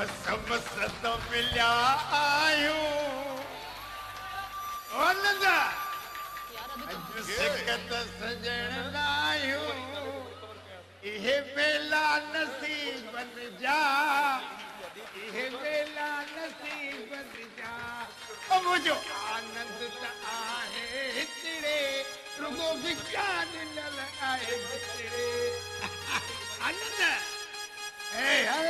मस तो मिलिया आयूं ओ नंदा अज सिकत सजण लायूं इहे वेला नसीबन जा इहे वेला नसीबन जा ओ मुझो आनंद त आहे हितड़े रुगो विज्ञान न लॻाए हितड़े आनंद ए यार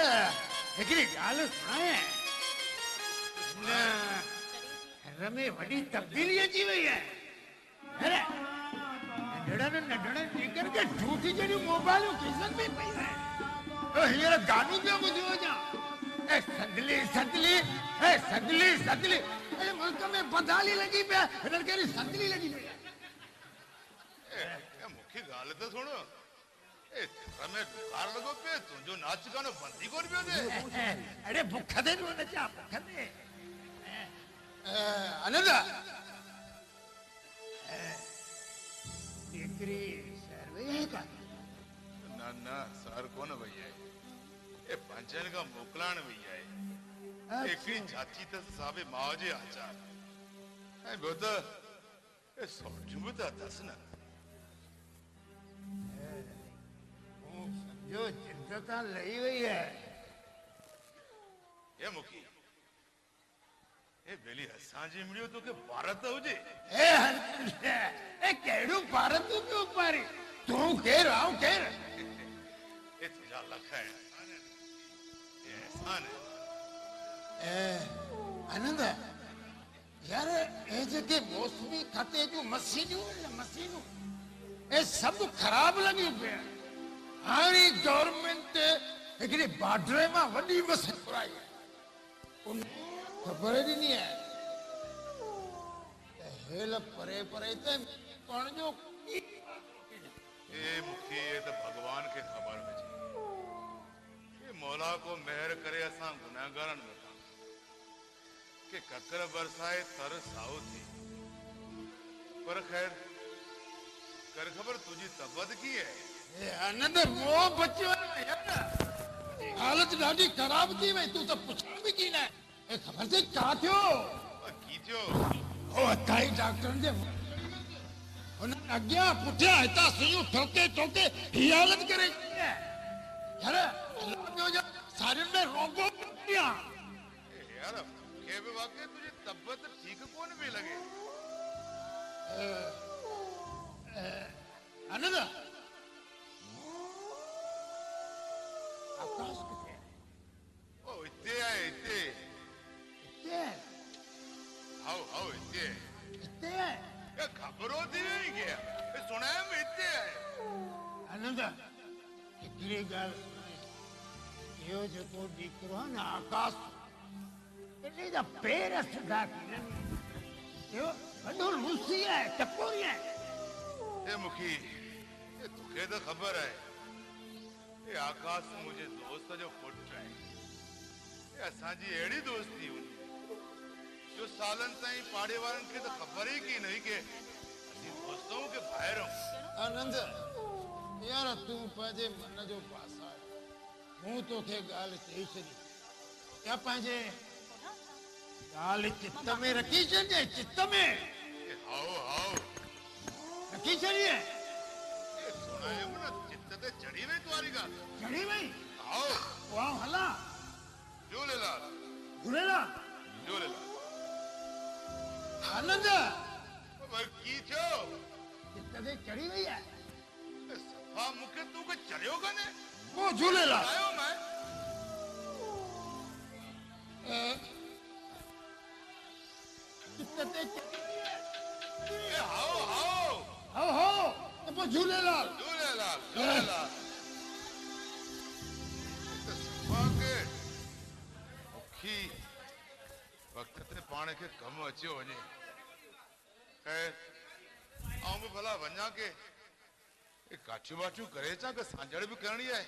हिकिड़ी ॻाल्हि सुणाए घर में वॾी तब्दीली अची वई आहे अरे नंढड़नि टीकनि खे ठूठी जहिड़ियूं मोबाइलूं खीसनि में पयूं आहिनि हींअर गानो पियो ॿुधियो वञा ए सदली सदली ए सदली सदली ए मुल्क में बदाली लॻी पिया हिननि खे सदली लॻी पई आहे मूंखे ॻाल्हि त सुण ए घर में बुखार लॻो पियो तुंहिंजो नाच गानो बंदि कोन पियो थिए अरे बुख ते नचा बुख ते आनंद हिकिड़ी सर वई आहे का न सर कोन वई आहे ए पंजनि खां मोकिलाइण वई आहे हिकिड़ी चाची त साबे माउ जे आचार ऐं ॿियो त सौठियूं बि त अथसि न जो चिंता लही वई है ए मुखी ए बेली असांजी मिलियो तोखे भारत हुजे ए केड़ू भारत तू क्यों पारी तू केर आऊं केर ए तुझा लख है ए एहसान है आनंद यार ए जके मौसमी खाते जो मशीनू ए सब खराब लगी पे हारी गवर्नमेंट हिकिड़ी बॉर्डर में वॾी मशीन घुराई उन खबर ही नहीं है हेल परे परे ते कौन जो ए मुखी ये तो भगवान के खबर हुजे ये मौला को मेहर करे असां गुनाहगारन में के ककर बरसाए तर साओ थी पर खैर कर खबर तुझी तबद की है ए आनंद वो बच्चो हालत ॾाढी खराब थी वई तू तो पुछण भी की ना ए खबर से का थियो की थियो ओ अथाई डॉक्टर जे उन अग्या पुठिया हिता सुइयूं ठोके ठोके ही हालत करे यार जो सारिन में रोगो पिया यार के भी वाकई तुझी तबीयत ठीक कोन भी लगे आनंद आकाश किथे ओ इत्ते आए इत्ते हाउ इत्ते ये खबरों थी नहीं क्या ये सुनाया में इत्ते आए आनंद हिकिड़ी ॻाल्हि इहो जेको ॾीकरो आहे न आकाश इन्ही जा पेर सदा थी इहो वॾो लूसी आहे टपोरी आहे ए मुखी ये तुखे तो खबर है ये आकाश मुझे दोस्त जो पुट है ये असांजी एड़ी दोस्ती हुई जो सालन ताईं पाड़े वारन के तो खबर ही की नहीं के असीं दोस्तों के ॿाहिरों आनंद यार तू पंहिंजे मन जो पासा मूं तोखे ॻाल्हि चई छॾी या पंहिंजे ॻाल्हि चित्त में रखी छॾिजे चित्त में हाउ रखी छॾिजे सुनाए ना चित्त ते चढ़ी वई तुम्हारी ॻाल्हि चढ़ी वई आओ वाह हला झूलेलाल आनंद पर की थियो चित्त ते चढ़ी वई आहे सफा मुखे तू के चढ़ियो कने वो झूलेलाल आयो मैं चित्त ते ए हाओ हो तो वो झूलेलाल सफा के मुखी वक्त ते पाने के कम अचियो वञे खैर आऊं भी भला वञा के काठियूं वाठियूं करे चा के सांजड़ भी करणी है